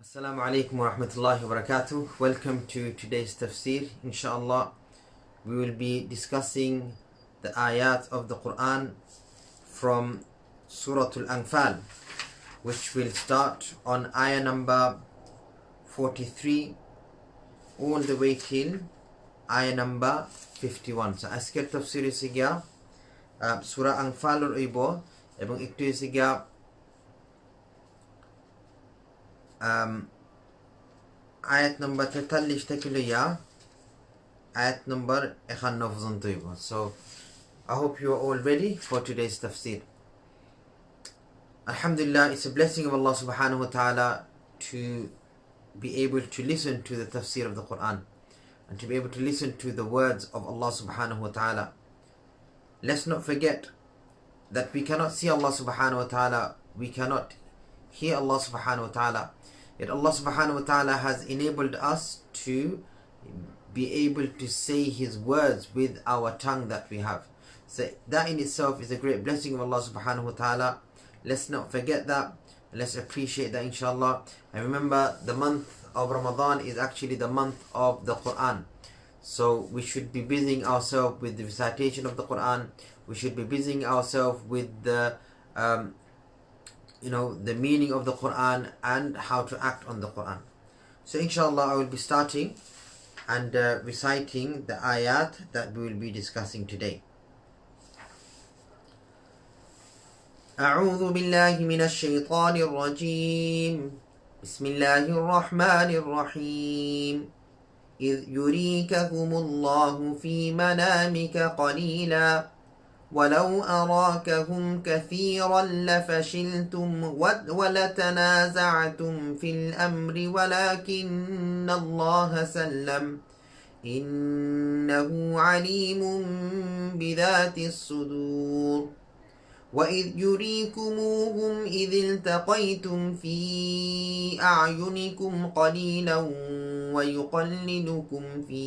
Assalamu alaikum wa rahmatullahi wa barakatuh. Welcome to today's Tafsir. Inshallah, we will be discussing the ayat of the Quran from Surah Anfaal, which will start on ayah number 43 all the way till ayah number 51. So asker Tafsir sigya Surah Anfaal or Ibo এবং একটু sigya ayat number 43 থেকে লইয়া ayat number 51 পর্যন্ত হইব. So I hope you are all ready for today's tafsir. Alhamdulillah, it's a blessing of Allah subhanahu wa ta'ala to be able to listen to the tafsir of the Quran and to be able to listen to the words of Allah subhanahu wa ta'ala. Let's not forget that we cannot see Allah subhanahu wa ta'ala, we cannot hear Allah subhanahu wa ta'ala. Yet Allah subhanahu wa ta'ala has enabled us to be able to say His words with our tongue that we have. So that in itself is a great blessing of Allah subhanahu wa ta'ala. Let's not forget that. Let's appreciate that, inshallah. And remember, the month of Ramadan is actually the month of the Quran. So we should be busying ourselves with the recitation of the Quran. We should be busying ourselves with the the meaning of the Quran and how to act on the Quran. So inshallah, I will be starting and reciting the ayat that we will be discussing today. أعوذ بالله من الشيطان الرجيم. بسم الله الرحمن الرحيم. إذ يريكهم الله في منامك قليلا ولو أراكهم كثيرا لفشلتم ولتنازعتم في الأمر ولكن الله سلم إنه عليم بذات الصدور. وإذ يريكموهم إذ التقيتم في أعينكم قليلا ويقللكم في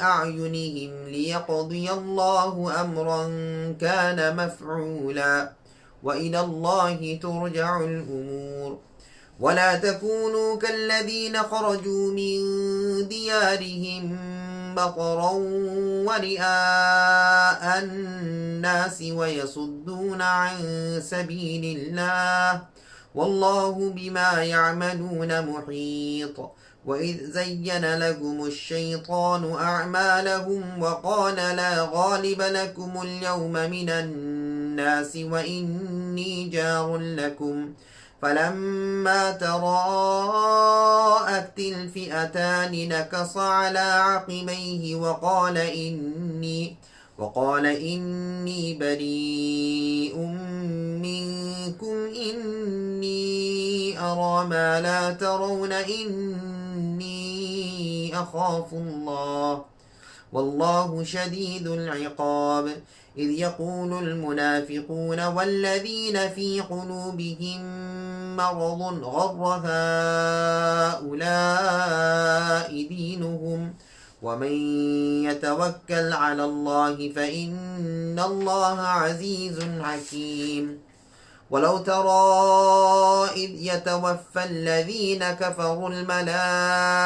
أعينهم ليقضي الله أمرا كان مفعولا وإلى الله ترجع الأمور. ولا تكونوا كالذين خرجوا من ديارهم بطرا ورئاء الناس ويصدون عن سبيل الله والله بما يعملون محيط. وإذ زين لكم الشيطان أعمالهم وقال لا غالب لكم اليوم من الناس وإني جار لكم فلما تراءت الفئتان نكص على عقبيه وقال إني بريء منكم إني أرى ما لا ترون إني أخاف الله والله شديد العقاب. إذ يقول المنافقون والذين في قلوبهم مرض غر هؤلاء دينهم ومن يتوكل على الله فإن الله عزيز حكيم. ولو ترى إذ يتوفى الذين كفروا الملائكة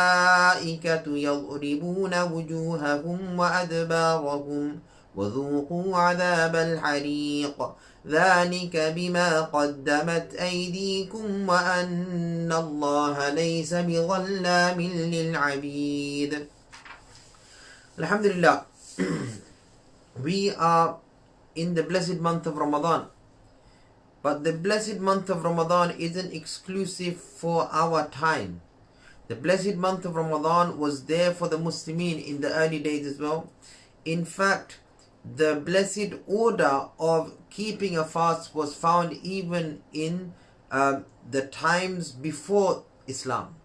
يضربون وجوههم وأدبارهم وذوقوا عذاب الحريق ذلك بما قدمت أيديكم وأن الله ليس بظلام للعبيد. Alhamdulillah, we are in the blessed month of Ramadan. But the blessed month of Ramadan isn't exclusive for our time. The blessed month of Ramadan was there for the Muslimin in the early days as well. In fact, the blessed order of keeping a fast was found even in the times before Islam.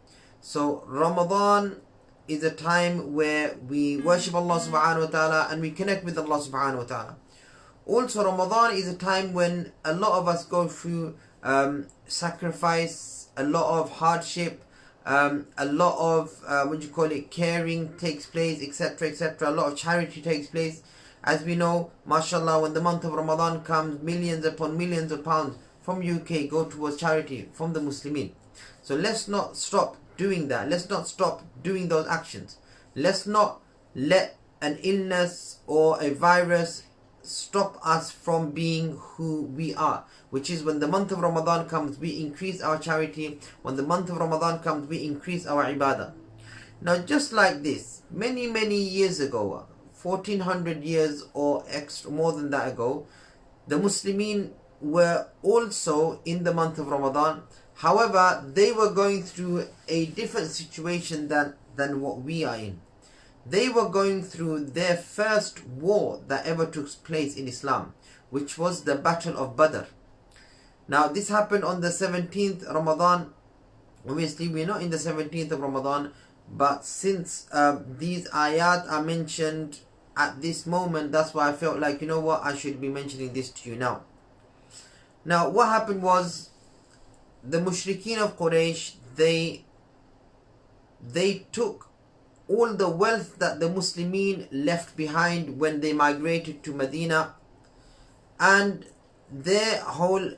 So Ramadan is a time where we worship Allah subhanahu wa ta'ala and we connect with Allah subhanahu wa ta'ala. Also, Ramadan is a time when a lot of us go through sacrifice, a lot of hardship, a lot of caring takes place, etc., etc. A lot of charity takes place. As we know, mashallah, when the month of Ramadan comes, millions upon millions of pounds from UK go towards charity from the Muslimin. So let's not stop doing that. Let's not stop doing those actions. Let's not let an illness or a virus stop us from being who we are, which is when the month of Ramadan comes, we increase our charity. When the month of Ramadan comes, we increase our ibadah. Now, just like this, many years ago, 1400 years or extra, more than that ago, the Muslimin were also in the month of Ramadan. However, they were going through a different situation than what we are in. They were going through their first war that ever took place in Islam, which was the Battle of Badr. Now, this happened on the 17th Ramadan. Obviously, we're not in the 17th of Ramadan, but since these ayat are mentioned at this moment, that's why I felt like, you know what, I should be mentioning this to you now. Now, what happened was, the mushrikeen of Quraysh, they took all the wealth that the Muslimin left behind when they migrated to Medina, and their whole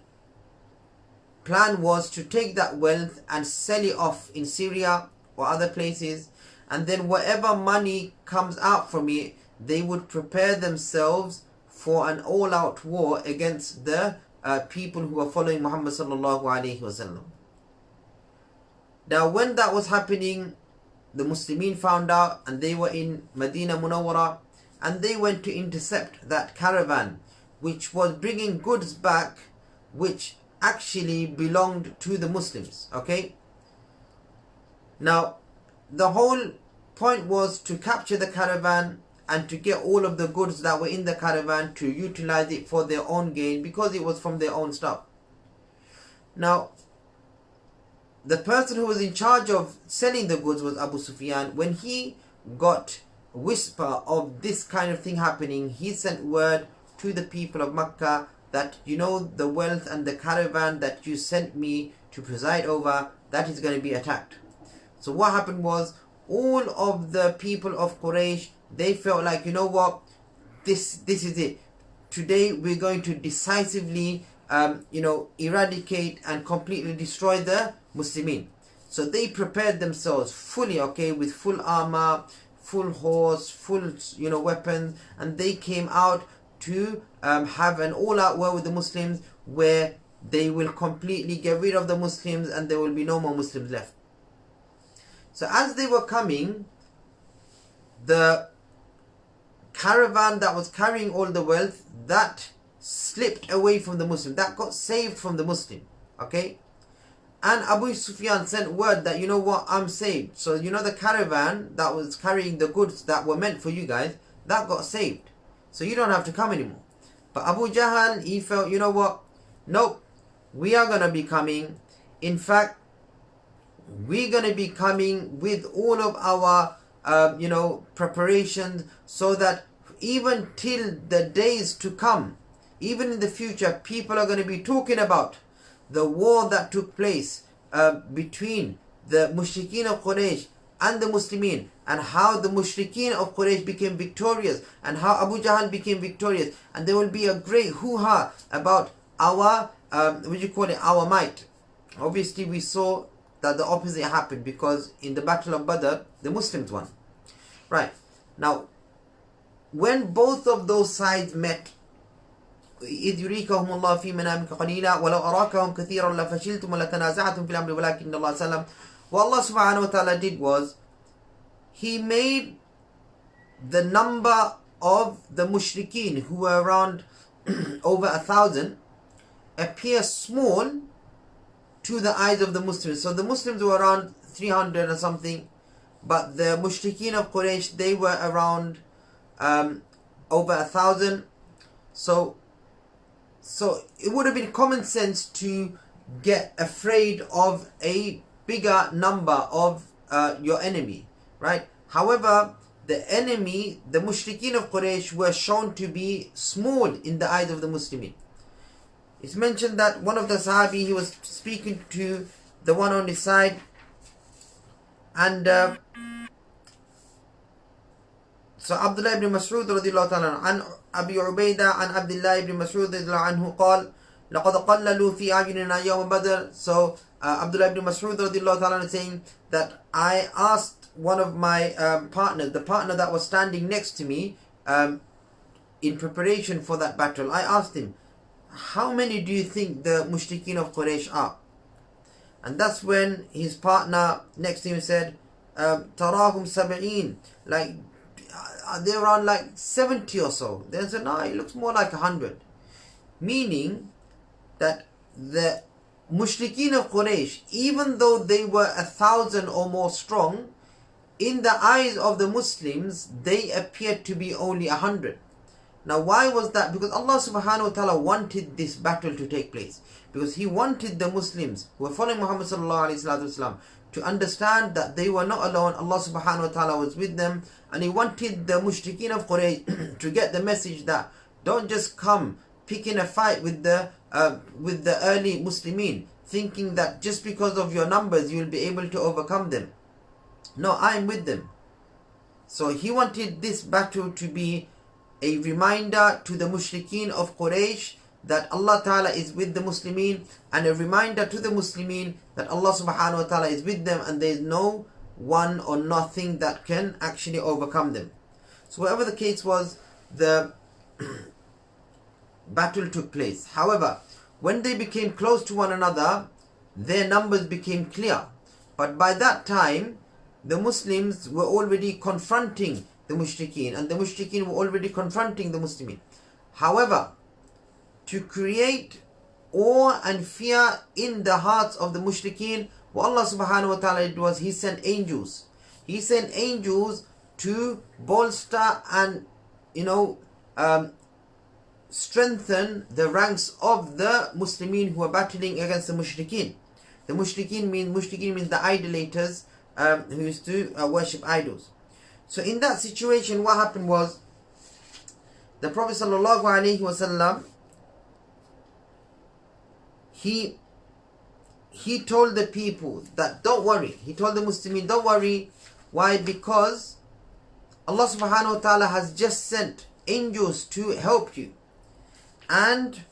plan was to take that wealth and sell it off in Syria or other places, and then whatever money comes out from it, they would prepare themselves for an all-out war against the people who are following Muhammad sallallahu alaihi wasallam. Now, when that was happening, the Muslimin found out, and they were in Medina Munawwara, and they went to intercept that caravan which was bringing goods back which actually belonged to the Muslims. Okay, now the whole point was to capture the caravan and to get all of the goods that were in the caravan, to utilize it for their own gain, because it was from their own stuff. Now, the person who was in charge of selling the goods was Abu Sufyan. When he got whisper of this kind of thing happening, he sent word to the people of Makkah that, you know, the wealth and the caravan that you sent me to preside over, that is going to be attacked. So what happened was, all of the people of Quraysh, they felt like, you know what, this is it. Today we're going to decisively eradicate and completely destroy the Muslimin. So they prepared themselves fully, okay, with full armor, full horse, full weapons, and they came out to have an all-out war with the Muslims, where they will completely get rid of the Muslims and there will be no more Muslims left. So as they were coming, the caravan that was carrying all the wealth, that slipped away from the Muslim, that got saved from the Muslim, okay? And Abu Sufyan sent word that, you know what, I'm saved. So, you know, the caravan that was carrying the goods that were meant for you guys, that got saved. So you don't have to come anymore. But Abu Jahl, he felt, you know what, nope, we are going to be coming. In fact, we're going to be coming with all of our, preparations, so that even till the days to come, even in the future, people are going to be talking about the war that took place between the Mushrikeen of Quraysh and the Muslimin, and how the Mushrikeen of Quraysh became victorious, and how Abu Jahl became victorious, and there will be a great hoo-ha about our, our might. Obviously, we saw that the opposite happened, because in the Battle of Badr, the Muslims won. Right, now, when both of those sides met, إذ يريكهم الله في منامك قليلا ولو أراكهم كثيرا لفشلتم ولتنازعتم في الأمر ولكن الله سلم. What Allah subhanahu wa ta'ala did was, He made the number of the mushrikeen, who were around over 1,000, appear small to the eyes of the Muslims. So the Muslims were around 300 or something, but the mushrikeen of Quraysh, they were around over 1,000. So it would have been common sense to get afraid of a bigger number of your enemy, right? However, the enemy, the mushrikeen of Quraysh, were shown to be small in the eyes of the Muslimin. It's mentioned that one of the Sahabi, he was speaking to the one on his side, and so Abdul ibn Mas'ud radiyallahu ta'ala an Abi Ubaidah an Abdullah ibn Mas'ud radiyallahu anhu قال لَقَدْ قَلَّلُوا فِي أَعْيُنِنَا يَوْمَ بَدْرٍ. So Abdullah ibn Mas'ud radiallahu ta'ala is saying that I asked one of my partners, the partner that was standing next to me in preparation for that battle, I asked him, how many do you think the mushrikeen of Quraysh are? And that's when his partner next to him said, Tarahum Sab'een, like they're around like 70 or so. Then said, no, it looks more like 100. Meaning that the mushrikeen of Quraysh, even though they were 1,000 or more strong, in the eyes of the Muslims, they appeared to be only 100. Now why was that? Because Allah subhanahu wa ta'ala wanted this battle to take place. Because He wanted the Muslims who were following Muhammad sallallahu alayhi wasallam to understand that they were not alone. Allah subhanahu wa ta'ala was with them. And He wanted the mushrikeen of Quraysh to get the message that don't just come picking a fight with the early Muslimin, thinking that just because of your numbers you will be able to overcome them. No, I am with them. So He wanted this battle to be a reminder to the mushrikeen of Quraysh that Allah Ta'ala is with the Muslimin, and a reminder to the Muslimin that Allah Subhanahu wa Ta'ala is with them and there is no one or nothing that can actually overcome them. So whatever the case was, the battle took place. However, when they became close to one another, their numbers became clear. But by that time, the Muslims were already confronting the mushrikeen, and the mushrikeen were already confronting the Muslimin. However, to create awe and fear in the hearts of the mushrikeen, what Allah subhanahu wa ta'ala did was He sent angels. He sent angels to bolster and strengthen the ranks of the Muslimin who are battling against the mushrikeen. The mushrikeen means the idolaters who used to worship idols. So in that situation, what happened was the Prophet sallallahu alaihi wasallam, he told the people that don't worry. He told the Muslimin, don't worry. Why? Because Allah subhanahu wa ta'ala has just sent angels to help you. And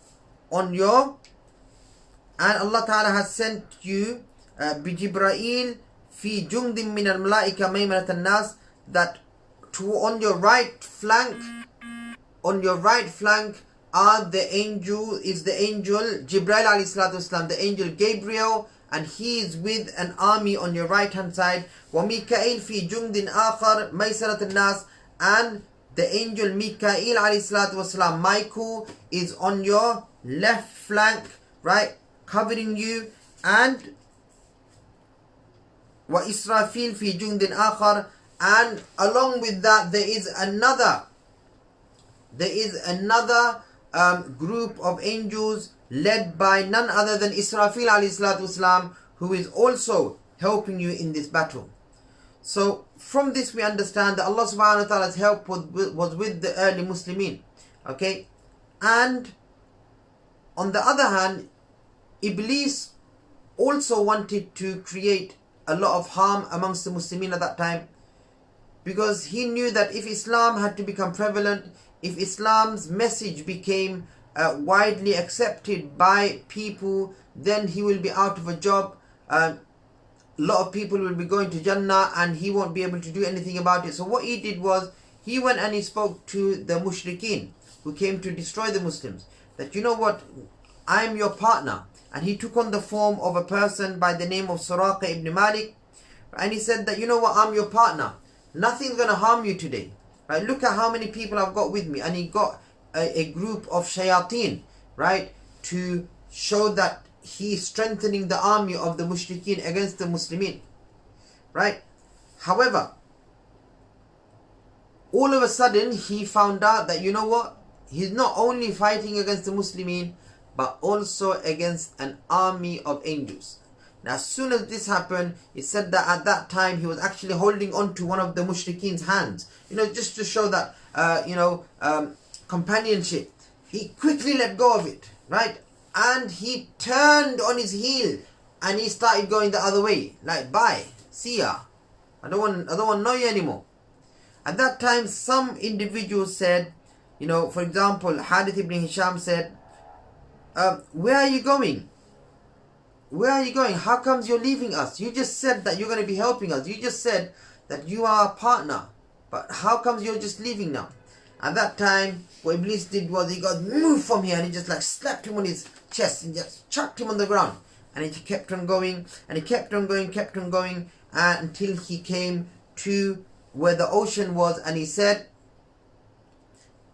Allah Ta'ala has sent you بِجِبْرَائِيل فِي جُنْدٍ مِّنَ الْمَلَائِكَ مَيْمَنَةَ النَّاسِ, that on your right flank is the angel Jibreel alayhi salatu wasalam, the angel Gabriel, and he is with an army on your right hand side. وَمِيكَائِيل فِي جُنْدٍ آخَرٍ مَيْسَرَةَ النَّاسِ, and the angel Mikael alayhi salatu wasalam, Michael, is on your left flank, right, covering you. And وَإِسْرَافِيل فِي جُنْدٍ آخَرٍ, and along with that there is another group of angels led by none other than Israfil alayhi salatu wasalam, who is also helping you in this battle. So from this we understand that Allah subhanahu wa ta'ala's help was with the early Muslimin. Okay? And on the other hand, Iblis also wanted to create a lot of harm amongst the Muslimin at that time, because he knew that if Islam had to become prevalent, if Islam's message became widely accepted by people, then he will be out of a job. A lot of people will be going to Jannah and he won't be able to do anything about it. So what he did was, he went and he spoke to the mushrikeen who came to destroy the Muslims, that you know what, I am your partner. And he took on the form of a person by the name of Surah ibn Malik, and he said that you know what, I'm your partner, nothing's going to harm you today. Right? Look at how many people I've got with me. And he got a group of shayateen, right, to show that he's strengthening the army of the mushrikeen against the Muslimin, right? However, all of a sudden he found out that you know what, he's not only fighting against the Muslimin, but also against an army of angels. Now as soon as this happened, it said that at that time he was actually holding on to one of the mushrikeen's hands, just to show that companionship. He quickly let go of it, right? And he turned on his heel and he started going the other way, like, bye, see ya, I don't want to know you anymore. At that time, some individuals said, for example, Hadith ibn Hisham said where are you going? Where are you going? How comes you're leaving us? You just said that you're going to be helping us. You just said that you are a partner. But how comes you're just leaving now? At that time, what Iblis did was he got moved from here and he just like slapped him on his chest and just chucked him on the ground. And he kept on going and he kept on going until he came to where the ocean was, and he said,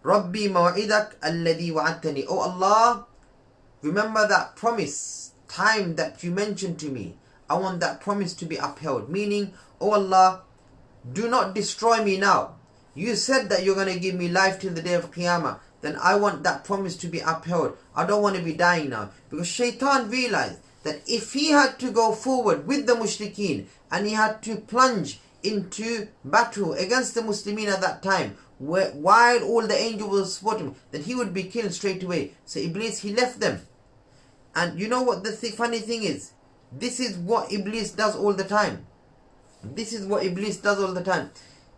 Rabbi maw'idak alladhi wa'adtani. Oh Allah, remember that promise, time that you mentioned to me. I want that promise to be upheld. Meaning, oh Allah, do not destroy me now. You said that you're going to give me life till the day of Qiyamah. Then I want that promise to be upheld. I don't want to be dying now. Because Shaitan realized that if he had to go forward with the mushrikeen and he had to plunge into battle against the Muslimin at that time, while all the angels were supporting him, then he would be killed straight away. So Iblis, he left them. And you know what the funny thing is? This is what Iblis does all the time. This is what Iblis does all the time.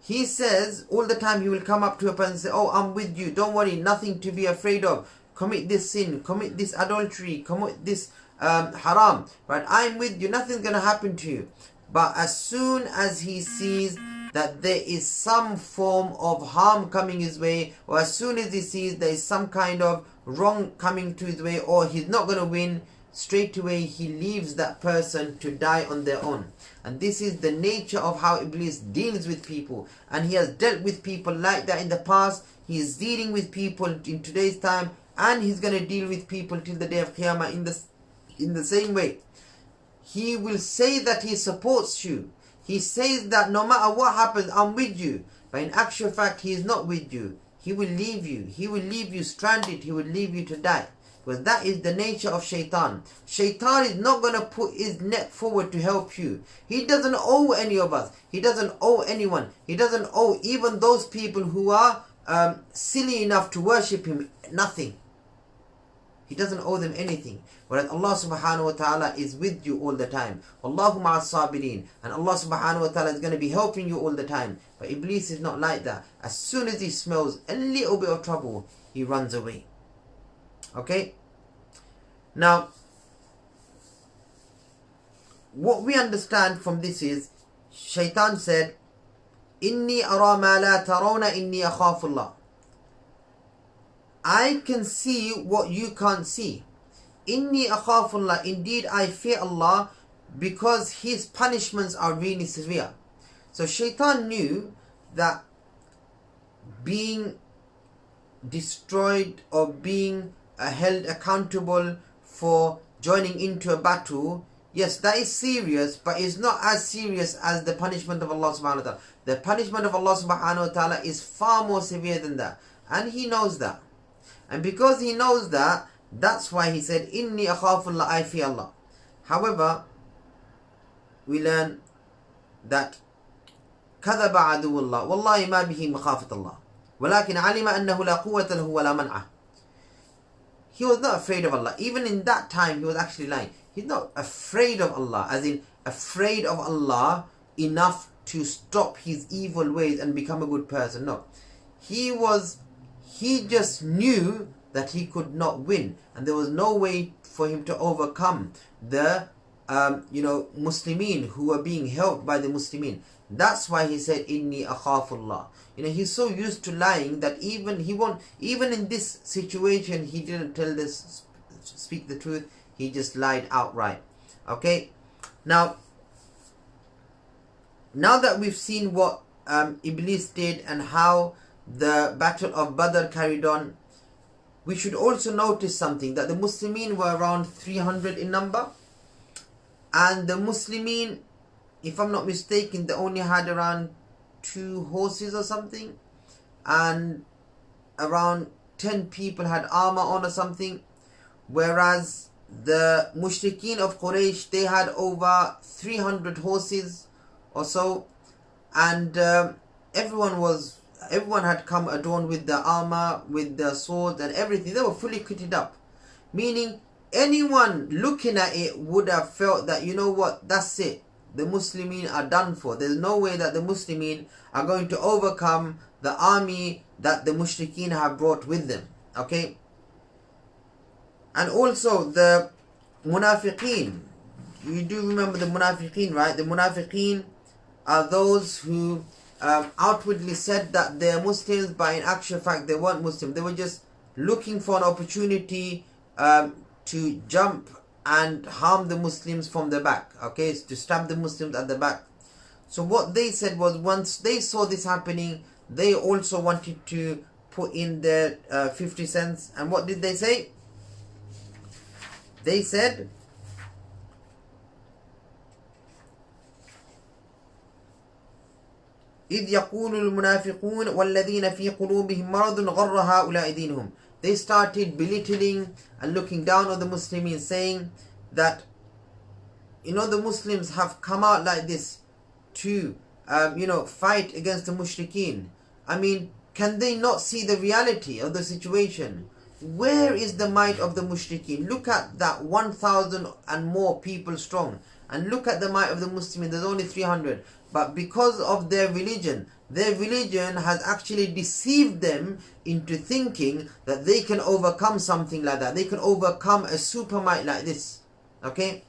He says all the time, he will come up to a person and say, oh, I'm with you, don't worry, nothing to be afraid of. Commit this sin, commit this adultery, commit this haram, right? I'm with you, nothing's going to happen to you. But as soon as he sees that there is some form of harm coming his way, or as soon as he sees there is some kind of wrong coming to his way, or he's not going to win, straight away he leaves that person to die on their own. And this is the nature of how Iblis deals with people. And he has dealt with people like that in the past. He is dealing with people in today's time, and he's going to deal with people till the day of Qiyamah in the same way. He will say that he supports you. He says that no matter what happens, I'm with you. But in actual fact, he is not with you. He will leave you. He will leave you stranded. He will leave you to die. Because that is the nature of Shaitan. Shaitan is not going to put his neck forward to help you. He doesn't owe any of us. He doesn't owe anyone. He doesn't owe even those people who are silly enough to worship him nothing. He doesn't owe them anything. Whereas Allah subhanahu wa ta'ala is with you all the time. Wallahu ma'as sabirin. And Allah subhanahu wa ta'ala is going to be helping you all the time. But Iblis is not like that. As soon as he smells a little bit of trouble, he runs away. Okay? Now, what we understand from this is, Shaitan said, Inni ara ma la tarawna inni akhafullah. I can see what you can't see. Inni akhafullah. Indeed, I fear Allah because His punishments are really severe. So Shaitan knew that being destroyed or being held accountable for joining into a battle, yes, that is serious, but it's not as serious as the punishment of Allah subhanahu wa ta'ala. The punishment of Allah subhanahu wa ta'ala is far more severe than that. And He knows that. And because He knows that, that's why He said, Inni akhafullah, I fear Allah. However, we learn that كذب عدو الله والله ما به مخافة الله ولكن علم أنه لا قوة له ولا منعه. He was not afraid of Allah. Even in that time, he was actually lying. He's not afraid of Allah, as in afraid of Allah enough to stop his evil ways and become a good person. No. He just knew that he could not win. And there was no way for him to overcome the Muslimin who were being helped by the Muslimin. That's why he said, Inni akhafullah. He's so used to lying that even in this situation, he didn't speak the truth. He just lied outright. Okay? Now that we've seen what Iblis did and how the battle of Badr carried on, we should also notice something, that the Muslimin were around 300 in number. And the Muslimin, if I'm not mistaken, they only had around 2 horses or something, and around 10 people had armor on or something, whereas the mushrikeen of Quraysh, they had over 300 horses or so, and everyone had come adorned with the armor, with the swords and everything. They were fully kitted up, meaning anyone looking at it would have felt that, you know what, that's it. The Muslimin are done for. There's no way that the Muslimin are going to overcome the army that the mushrikeen have brought with them. Okay? And also the munafiqeen. You do remember the munafiqeen, right? The munafiqeen are those who outwardly said that they're Muslims, but in actual fact they weren't Muslim. They were just looking for an opportunity to jump and harm the Muslims from the back, okay, to stab the Muslims at the back. So what they said was, once they saw this happening, they also wanted to put in their 50 cents. And what did they say? They said, إذ يقول المنافقون والذين في قلوبهم مرض غر هؤلاء دينهم. They started belittling and looking down on the Muslims, saying that, the Muslims have come out like this to, fight against the mushrikeen. I mean, can they not see the reality of the situation? Where is the might of the mushrikeen? Look at that 1,000 and more people strong. And look at the might of the Muslims, there's only 300. But because of their religion has actually deceived them into thinking that they can overcome something like that. They can overcome a super might like this. Okay?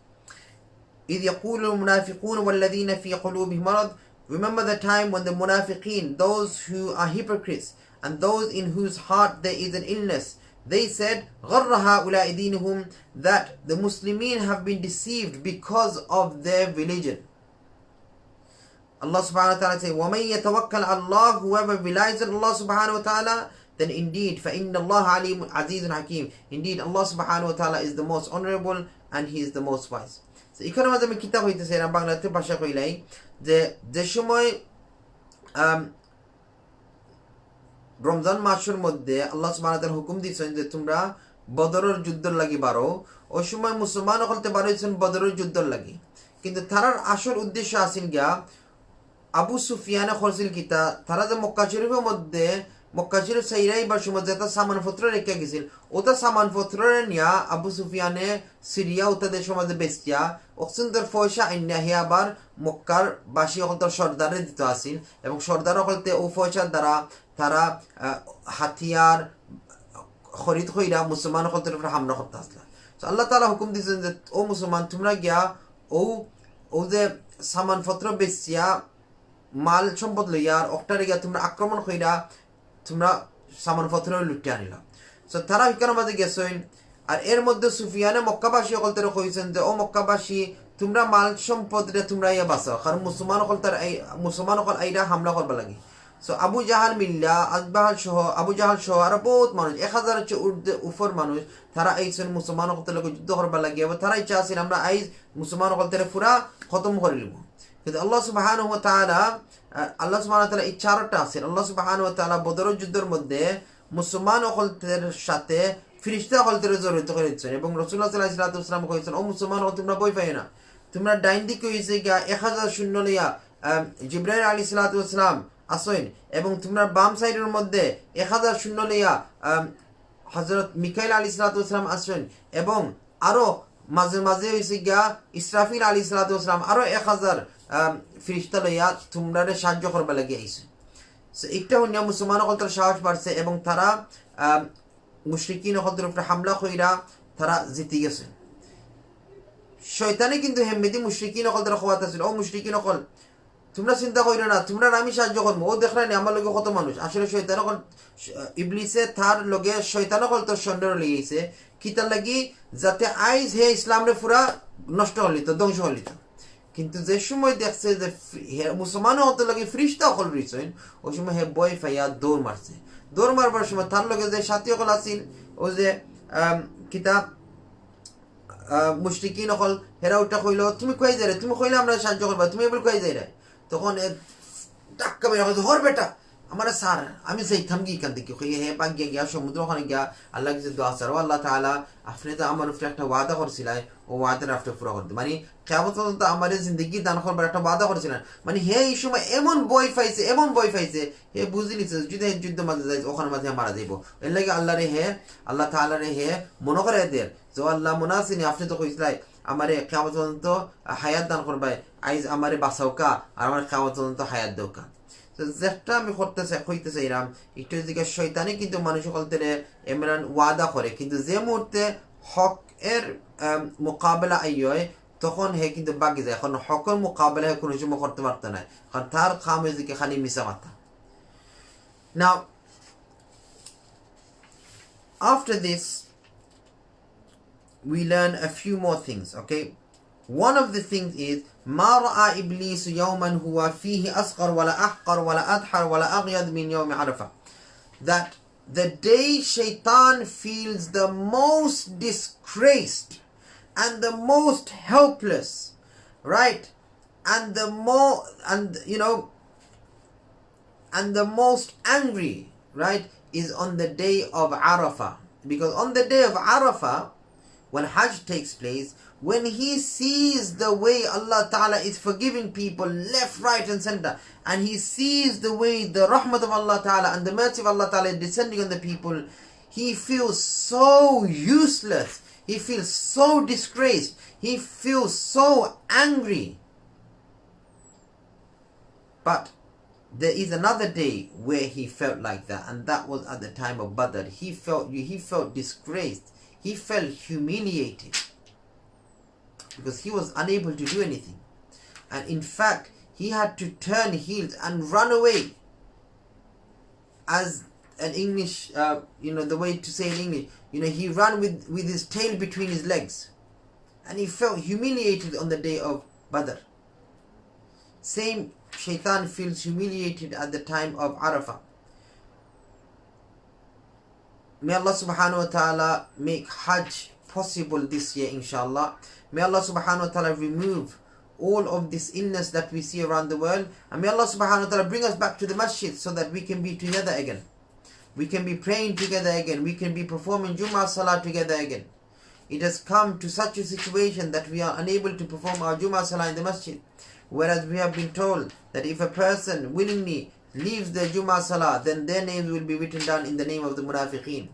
إِذْ يَقُولُ الْمُنَافِقُونَ وَالَّذِينَ فِي قُلُوبِهِمْ مَرَضٌ. Remember the time when the munafiqeen, those who are hypocrites, and those in whose heart there is an illness, they said, غَرَّ هَؤُلَاءِ دِينُهُمْ, that the Muslimin have been deceived because of their religion. Allah subhanahu wa ta'ala says, وَمَنْ يَتَوَكَّلْ عَلَى اللَّهِ, whoever relies on Allah subhanahu wa ta'ala, then indeed, فَإِنَّ اللَّهَ عَلِيمٌ عَزِيزٌ حَكِيمٌ. Indeed, Allah subhanahu wa ta'ala is the most honorable and He is the most wise. So, এখানে মাঝে আমি কিতাব হইতেছে না বাংলাতে ভাষা কইলাই যে সময় রমজান মাসের মধ্যে আল্লাহ সুবহানাহু ওয়া তাআলা হুকুম দিয়েছেন যে তোমরা বদরের যুদ্ধের লাগি বারো, ওই সময় মুসলমান হতে বারোইছেন বদরের যুদ্ধের লাগি, কিন্তু তারার আসল উদ্দেশ্য আসিল গিয়া আবু সুফিয়ানে খরচিল কিতা তারা যে মক্কা শরীফের মধ্যে মক্কা শরীফ সাইরাইবার সময় যেটা সামানপত্র রেখে গেছিল, ওটা সামানপত্র নিয়া আবু সুফিয়ানে সিরিয়া ওটাদের সমাজে বেচতিয়া অক্সিন্দের পয়সা আইনা হে আবার মক্কার বাসী অকলতার সর্দারে দিত আসিল, এবং সর্দার অকলতে ও পয়সার দ্বারা তারা হাতিয়ার খরিদ কইরা মুসলমান অকলতের উপরে হামলা করতে আসলা। তো আল্লাহ তাআলা হুকুম দিয়েছেন যে ও মুসলমান তোমরা গিয়া ও যে সামানপত্র বেচিয়া মাল সম্পদ লইয়া অক্টারে গিয়া তোমরা আক্রমণ কইরা তোমরা সামানপত্র লুটে আনিলা। সো তারা এখানের মাঝে গেছেন, আর এর মধ্যে সুফিয়ানে মক্কাবাসী অকলতারে কইছেন যে ও মক্কাবাসী তোমরা মাল সম্পদ রে তোমরা ইয়া বাঁচাও, কারণ মুসলমান অকল আইরা হামলা করবা লাগে। সো আবু জাহাল মিল্লা আবু জাহাল সহ আরো বহুত মানুষ 1000 চেয়ে উপর মানুষ তারা আইছেন মুসলমান অকলতার লগে যুদ্ধ করবা লাগে, এবং তারা ইচ্ছা আছেন আমরা আইজ মুসলমান অকলতারে পুরা খতম করে লিব। কিন্তু আল্লাহ সুবহানাহু ওয়া তাআলা ইচ্ছাটা আছেন। আল্লাহ সুবহানাহু ওয়া তাআলা বদরের যুদ্ধের মধ্যে মুসলমান অকলদের সাথে ফেরেশতা অকলদের জড়িত করে দিচ্ছেন, এবং রাসূলুল্লাহ সাল্লাল্লাহু আলাইহি ওয়াসাল্লাম কইছেন ও মুসলমান তোমরা ভয় পাই না, তোমরা ডাইন দিকে হইছে গিয়া 1000 সৈন্য লইয়া জিবরাইল আলাইহিস সালাতু ওয়াসালাম আসেন, এবং তোমরা বাম সাইডের মধ্যে 1000 সৈন্য লইয়া হযরত মিকাইল আলাইহিস সালাতু ওয়াসালাম আসেন, এবং আরো মাঝে মাঝে হইছে গিয়া ইসরাফিল আলাইহিস সালাতু ওয়াসালাম আরো 1000 ফেরেশতা লইয়া তোমরা সাহায্য করবা লাগি আইছে। সো একটা হইয়া মুসলমান অকলদের সাহস বাড়ছে, এবং তারা মুশরিকিন অকলদের উপরে হামলা কইরা তারা জিতে গেছে। শয়তানে কিন্তু হেমমেদি মুশরিকিন অকলদের খওয়াতে ছিল, ও মুশরিকিন অকল তোমরা চিন্তা কইরো না, তোমরা আমি সাহায্য করবো, ও দেখলা নি আমার লগে কত মানুষ। আসলে শয়তান অকল ইবলিসে তার লগে শয়তান অকল তোর সন্দেহ লিয়েছে কিতার লাগি যাতে আইজ হে ইসলাম রে পুরা নষ্ট হলিত, ধ্বংস হলিত। কিন্তু যে সময় দেখছে যে মুসলমান হতে লাগে ফেরেশতা অকল রইছেন, ওই সময় হে বয় ফাইয়া দৌড় মারছে। দৌড় মারবার সময় তার লগে যে সাথী অকল আছিল, ও যে কিতাব মুশরিকিন অকল হেরা উঠা কইল তুমি কই যাই রে, তুমি কইলে আমরা সাহায্য করবা, তুমি এবার কই যাই রে। তখন ডাক্কা বের হইছে, হর বেটা আমার স্যার আমি যাইতাম কি এখান থেকে, হে বাগিয়া গিয়া সমুদ্র ওখানে গিয়া আল্লাহ কাছে দোয়া স্যার, ও আল্লাহ তাআলা আপনি তো আমার উপরে একটা ওয়াদা করছিলেন, ও ওয়াদার আপনি পুরো করতে, মানে কিয়ামত পর্যন্ত আমার জিন্দেগি দান করবার একটা ওয়াদা করেছিলেন। মানে হে এই সময় এমন ভয় পাইছে হে বুঝি নিছে যদি যুদ্ধ মাঝে যাই ওখানে মাঝে মারা যাইব। এর লাগে আল্লাহ তাআলা রে হে মনে করে দের যে আল্লাহ মনে আসেনি আপনি তো কইছিলেন আমারে কিয়ামত পর্যন্ত হায়াত দান করবাই, আইজ আমারে বাঁচাও কা আর আমার কিয়ামত পর্যন্ত হায়াত দাও কা। যেটা আমি কইতে চাইলাম একটু দিকে শয়তানে কিন্তু মানুষ সকলতে এমরান ওয়াদা করে, কিন্তু যে মুহূর্তে হকের মোকাবেলা আইয় তখন হে কিন্তু বাকি যায়, এখন হকের মোকাবেলা হে কোনো সময় করতে পারতো না, কারণ তার কাম হয়েছে কি খালি মিশা মাথা। Now, after this, we learn a few more things, okay? One of the things is ما رأى إبليس يوما هو فيه أصغر ولا أحقر ولا أضحر ولا أغيض من يوم عرفة. That the day Shaitan feels the most disgraced and the most helpless, right? And the more, and you know, and the most angry, right, is on the day of Arafah. Because on the day of Arafah, when Hajj takes place, when he sees the way Allah Ta'ala is forgiving people left, right and center, and he sees the way the rahmat of Allah Ta'ala and the mercy of Allah Ta'ala is descending on the people, he feels so useless, he feels so disgraced, he feels so angry. But there is another day where he felt like that, and that was at the time of Badr. He felt disgraced, he felt humiliated, because he was unable to do anything. And in fact, he had to turn heels and run away. As an English, the way to say in English, he ran with his tail between his legs. And he felt humiliated on the day of Badr. Same, Shaitan feels humiliated at the time of Arafah. May Allah subhanahu wa ta'ala make Hajj possible this year, inshallah. May Allah subhanahu wa ta'ala remove all of this illness that we see around the world. And may Allah subhanahu wa ta'ala bring us back to the masjid so that we can be together again. We can be praying together again. We can be performing Jummah Salah together again. It has come to such a situation that we are unable to perform our Jummah Salah in the masjid. Whereas we have been told that if a person willingly leaves the Jummah Salah, then their names will be written down in the name of the Munafiqeen.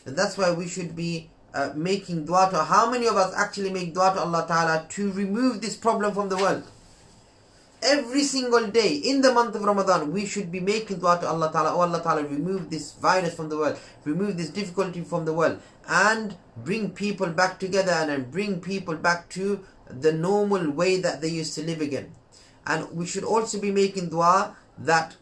And that's why we should be making dua to, how many of us actually make dua to Allah Ta'ala to remove this problem from the world? Every single day in the month of Ramadan, we should be making dua to Allah Ta'ala. Oh Allah Ta'ala, remove this virus from the world, remove this difficulty from the world, and bring people back together, and bring people back to the normal way that they used to live again. And we should also be making dua that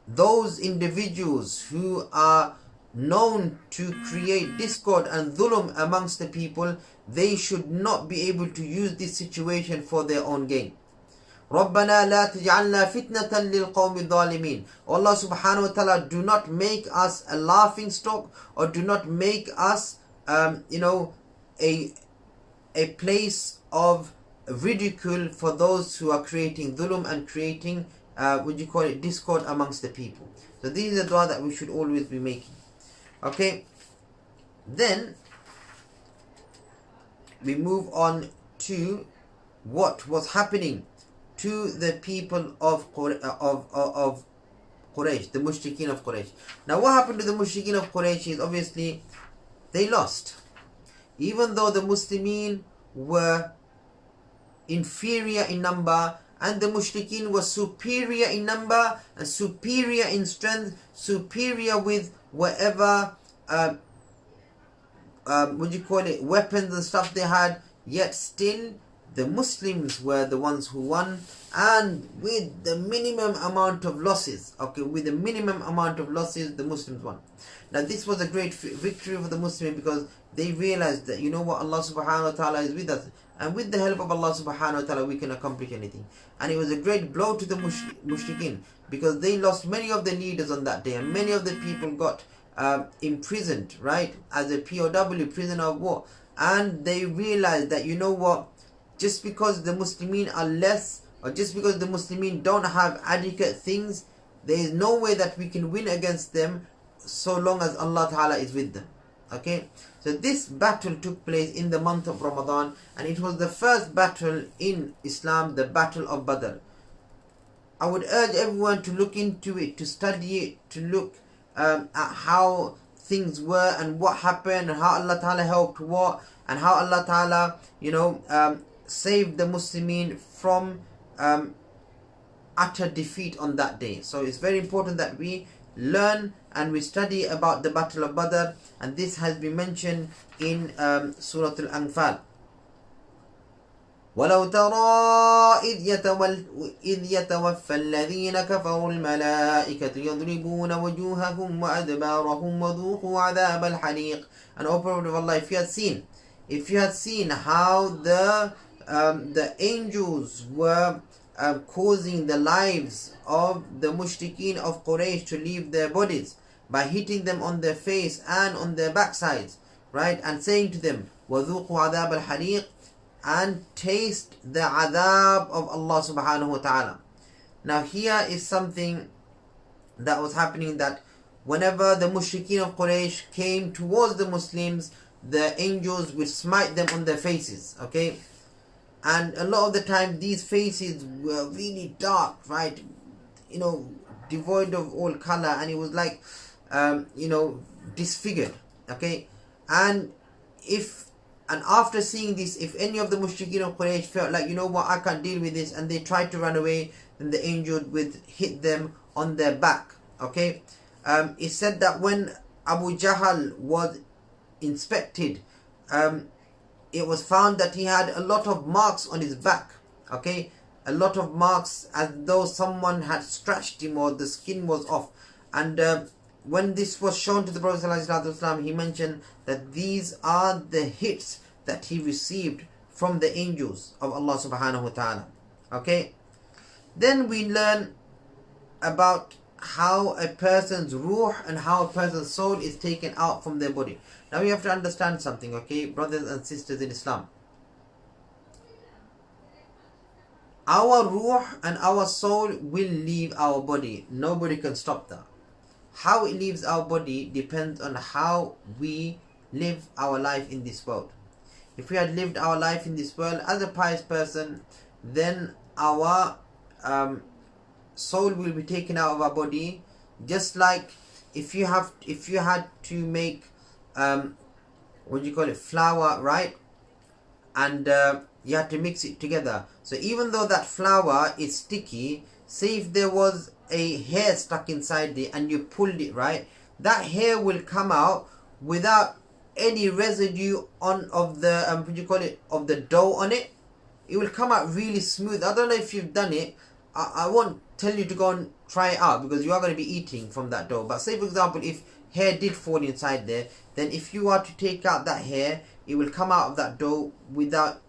those individuals who are known to create discord and dhulm amongst the people, they should not be able to use this situation for their own gain. رَبَّنَا لَا تَجْعَلْنَا فِتْنَةً لِلْقَوْمِ الظَّالِمِينَ. Allah subhanahu wa ta'ala, do not make us a laughing stock, or do not make us a place of ridicule for those who are creating dhulm and creating discord amongst the people. So this is a dua that we should always be making. Okay, then we move on to what was happening to the people of Quraysh, the Mushrikeen of Quraysh. Now what happened to the Mushrikeen of Quraysh is obviously they lost. Even though the Muslimin were inferior in number, and the Mushrikeen were superior in number and superior in strength, superior with whatever weapons and stuff they had, yet still the Muslims were the ones who won, and with the minimum amount of losses. Okay, with the minimum amount of losses, the Muslims won. Now this was a great victory for the Muslims, because they realized that, Allah subhanahu wa ta'ala is with us, and with the help of Allah subhanahu wa ta'ala we can accomplish anything. And it was a great blow to the Mushrikeen, because they lost many of the leaders on that day, and many of the people got imprisoned, right, as a POW, prisoner of war. And they realized that, just because the Muslimin are less, or just because the Muslimin don't have adequate things, there is no way that we can win against them so long as Allah Ta'ala is with them. Okay, so this battle took place in the month of Ramadan, and it was the first battle in Islam, the Battle of Badr. I would urge everyone to look into it, to study it, to look at how things were and what happened, and how Allah Ta'ala helped what, and how Allah Ta'ala saved the Muslimin from utter defeat on that day. So it's very important that we learn and we study about the Battle of Badr, and this has been mentioned in Surah Al-Anfaal. وَلَوْ تَرَى إِذْ يَتَوَفَّى الَّذِينَ كَفَرُوا الْمَلَائِكَةُ يَضْرِبُونَ وُجُوهَهُمْ وَأَدْبَارَهُمْ وَذُوقُوا عَذَابَ الْحَرِيقِ. And O Prophet of Allah, if you had seen how the angels were causing the lives of the mushrikeen of Quraysh to leave their bodies by hitting them on their face and on their backsides, right, and saying to them, وَذُوقُوا عَذَابَ الْحَرِيقِ, and taste the adhab of Allah subhanahu wa ta'ala. Now here is something that was happening, that whenever the mushrikeen of Quraysh came towards the Muslims, the angels would smite them on their faces, okay? And a lot of the time these faces were really dark, right? Devoid of all color, and it was like, disfigured, okay? And after seeing this, if any of the mushrikeen of Quraysh felt like, I can't deal with this, and they tried to run away, then the angel would hit them on their back, okay? It said that when Abu Jahl was inspected, it was found that he had a lot of marks on his back, okay? A lot of marks, as though someone had scratched him or the skin was off. And when this was shown to the Prophet ﷺ, he mentioned that these are the hits that he received from the angels of Allah subhanahu wa ta'ala. Okay? Then we learn about how a person's ruh and how a person's soul is taken out from their body. Now we have to understand something, okay, brothers and sisters in Islam. Our ruh and our soul will leave our body. Nobody can stop that. How it leaves our body depends on how we live our life in this world. If we had lived our life in this world as a pious person, then our soul will be taken out of our body. Just like if you had to make flour, right? And you had to mix it together. So even though that flour is sticky, say if there was a hair stuck inside it and you pulled it, right, that hair will come out without any residue of the dough on it. It will come out really smooth. I don't know if you've done it. I won't tell you to go and try it out because you are going to be eating from that dough. But say for example, if hair did fall inside there, then if you are to take out that hair, it will come out of that dough without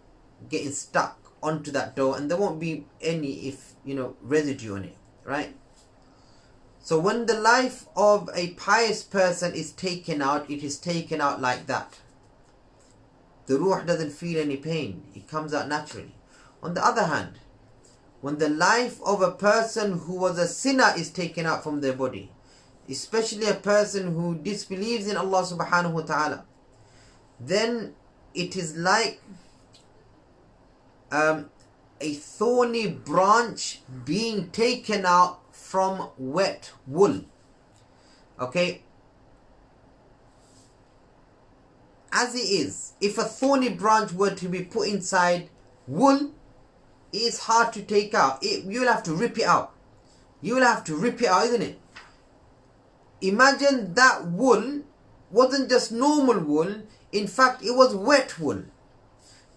getting stuck onto that dough, and there won't be any residue on it, right? So when the life of a pious person is taken out, it is taken out like that. The ruh doesn't feel any pain. It comes out naturally. On the other hand, when the life of a person who was a sinner is taken out from their body, especially a person who disbelieves in Allah subhanahu wa ta'ala, then it is like a thorny branch being taken out from wet wool. Okay? As it is, if a thorny branch were to be put inside wool, it is hard to take out. You'll have to rip it out. You'll have to rip it out, isn't it? Imagine that wool wasn't just normal wool. In fact, it was wet wool.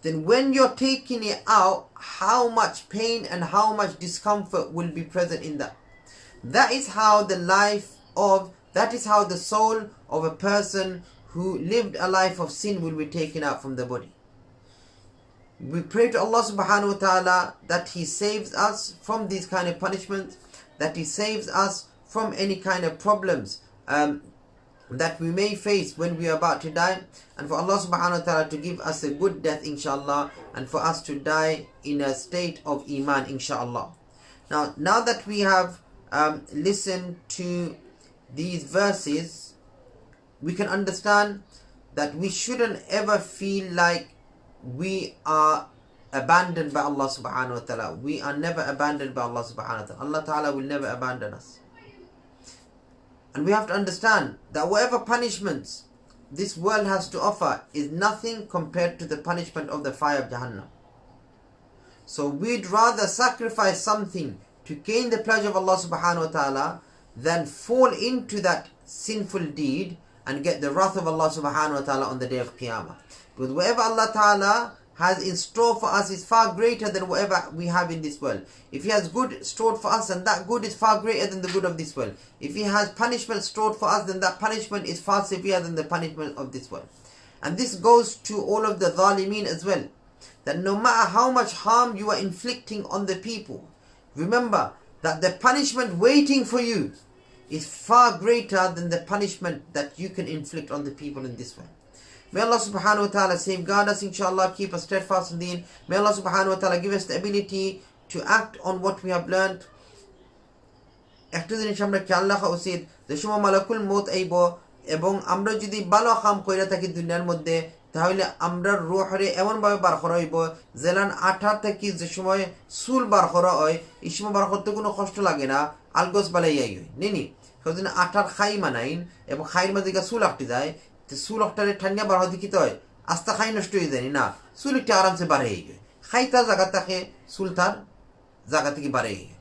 Then when you're taking it out, how much pain and how much discomfort will be present in that? That is how the soul of a person who lived a life of sin will be taken out from the body. We pray to Allah subhanahu wa ta'ala that He saves us from these kind of punishments, that He saves us from any kind of problems that we may face when we are about to die, and for Allah subhanahu wa ta'ala to give us a good death inshallah, and for us to die in a state of iman inshallah. Now that we have listened to these verses, we can understand that we shouldn't ever feel like we are abandoned by Allah subhanahu wa ta'ala. We are never abandoned by Allah subhanahu wa ta'ala. Allah ta'ala will never abandon us. And we have to understand that whatever punishments this world has to offer is nothing compared to the punishment of the fire of Jahannam. So we'd rather sacrifice something to gain the pleasure of Allah subhanahu wa ta'ala than fall into that sinful deed and get the wrath of Allah subhanahu wa ta'ala on the day of Qiyamah. Because whatever Allah ta'ala has in store for us is far greater than whatever we have in this world. If He has good stored for us, and that good is far greater than the good of this world. If He has punishment stored for us, then that punishment is far severe than the punishment of this world. And this goes to all of the zalimeen as well. That no matter how much harm you are inflicting on the people, remember that the punishment waiting for you is far greater than the punishment that you can inflict on the people in this world. May Allah subhanahu wa ta'ala safeguard us, inshallah, keep us steadfast in deen. May Allah subhanahu wa ta'ala give us the ability to act on what we have learned. একটা জিনিস আমরা খেয়াল রাখা উচিত, যে সময় মালাকুল মউত আইব এবং আমরা যদি ভালো কাম কইরা থাকি দুনিয়ার মধ্যে, তাহলে আমরা রূহরে এমন ভাবে বার করা হইব জেলান আঠা থেকে যে সময় চুল বার করা হয়, এই সময় বার করতে কোনো কষ্ট লাগে না, আলগস বালাই আই হয় নেনি। সেদিন আঠার খাই মানাইন এবং খাইয়ের মাঝে চুল আটতে যায়, চুল একটারে ঠান্ডা বার হতে কি হয়, আস্তা খাই নষ্ট হয়ে যায় না, চুল একটু আরামসে বার হয়ে যায়, খাই তার জায়গা থাকে, চুল তার জায়গা থেকে বার হয়ে যায়।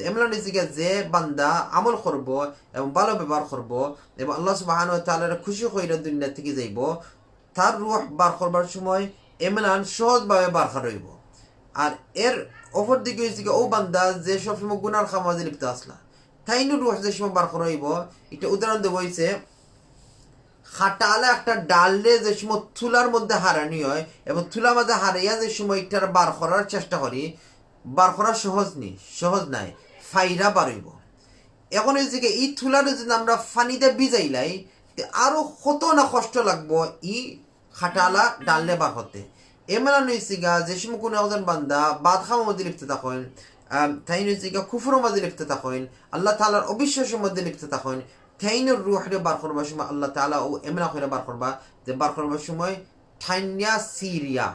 এমন নিজেকে যে বান্দা আমল করব এবং ভালো ব্যবহার করব এবং আল্লাহ সুবহানাহু ওয়া তাআলার খুশি হইরা দুনিয়া থেকে যাইব, তার রূহ বার করবার সময় এমন সহজভাবে বার হইব। আর এর অপর দিকে হয়েছে ও বান্দা যে সবসময় গুনার খামাজে লিপ্ত আসলা, তাইনু রূহ যে সময় বার করা হইব, এটা উদাহরণ দেব হয়েছে খাটালে একটা ডালে যে সময় থুলার মধ্যে হারানি হয় এবং থুলার মধ্যে হারাইয়া যে সময় এটার বার করার চেষ্টা করি, বার করা সহজ নাই, ফাইরা বার হইব। এখন এই যে এই থুলারে যদি আমরা ফানিতে ভিজাইলাই, আরো কত না কষ্ট লাগবো ই খাটালা ডাললে বার করতে। এমন হয়েছে গা যে সময় কোনো একজন বান্দা বাদ খাওয়ার মধ্যে লিপ্ত থাকেন, তাই হয়েছে গা কুফরের মধ্যে লিপ্ত থাকেন, আল্লাহ তাআলার অবিশ্বাসের মধ্যে লিপ্ত থাকেন, ঠাইনের রুহরে বার করবার সময় আল্লাহ তাআলা ও এমন করে বার করবা যে বার করবার সময় ঠাইনিয়া সিরিয়া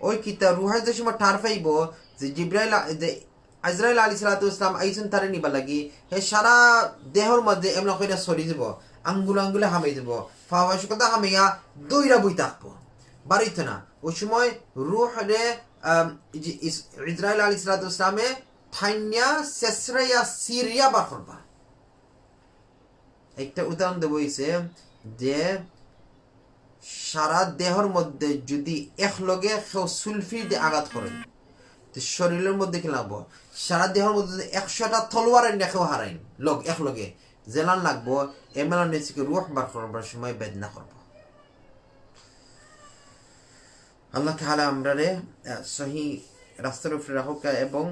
ওই কিতা রুহের যে সময় টার পাইব, যে জিব্রাইল যে আজরাইল আলাইহিস সালাতু ওয়াস সালাম আইসুন তারে নিবা লাগি, হে সারা দেহর মধ্যে এমন করে সরি যাব, আঙ্গুলে হামাই যাব, ফাওয়াশ কথা হামাইয়া দইরা বই থাকবো, বাড়িতে না। ওই সময় রুহরে ইসরাইল আলাইহিস সালাতু ওয়াস সালামে ঠাইনিয়া সেসরাইয়া সিরিয়া বার করবা। একটা উদাহরণ দেব হইছে যে সারা দেহর মধ্যে যদি একলগে কেউ সুলফি দিয়ে আঘাত করেন, তো শরীরের মধ্যে কি লাগবো, সারা দেহের মধ্যে 100টা তলোয়ারের নেখেও হারাইন একলগে জেলান লাগবো, এমন নেচিকে রুহ বার করবার সময় বেদনা করবো। আল্লাহ তাআলা আমরারে সহি রাস্তার উপরে রাখুক এবং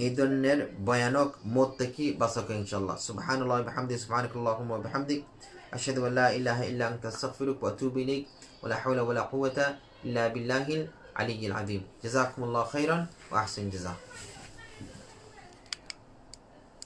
এই ধরনের ভয়ানক মত থেকে বাঁচাক ইনশাআল্লাহ। সুবহানাল্লাহি ওয়া বিহামদিহি, সুবহানাকাল্লাহুম্মা ওয়া বিহামদিক, আশহাদু আল্লা ইলাহা ইল্লা আনতা আস্তাগফিরুকা ওয়া আতুবু ইলাইক, ওয়া লা হাওলা ওয়া লা কুওয়াতা ইল্লা বিল্লাহিল আলিয়্যিল আযীম। জাযাকুমুল্লাহু খাইরান ওয়া আহসানুল জাযা।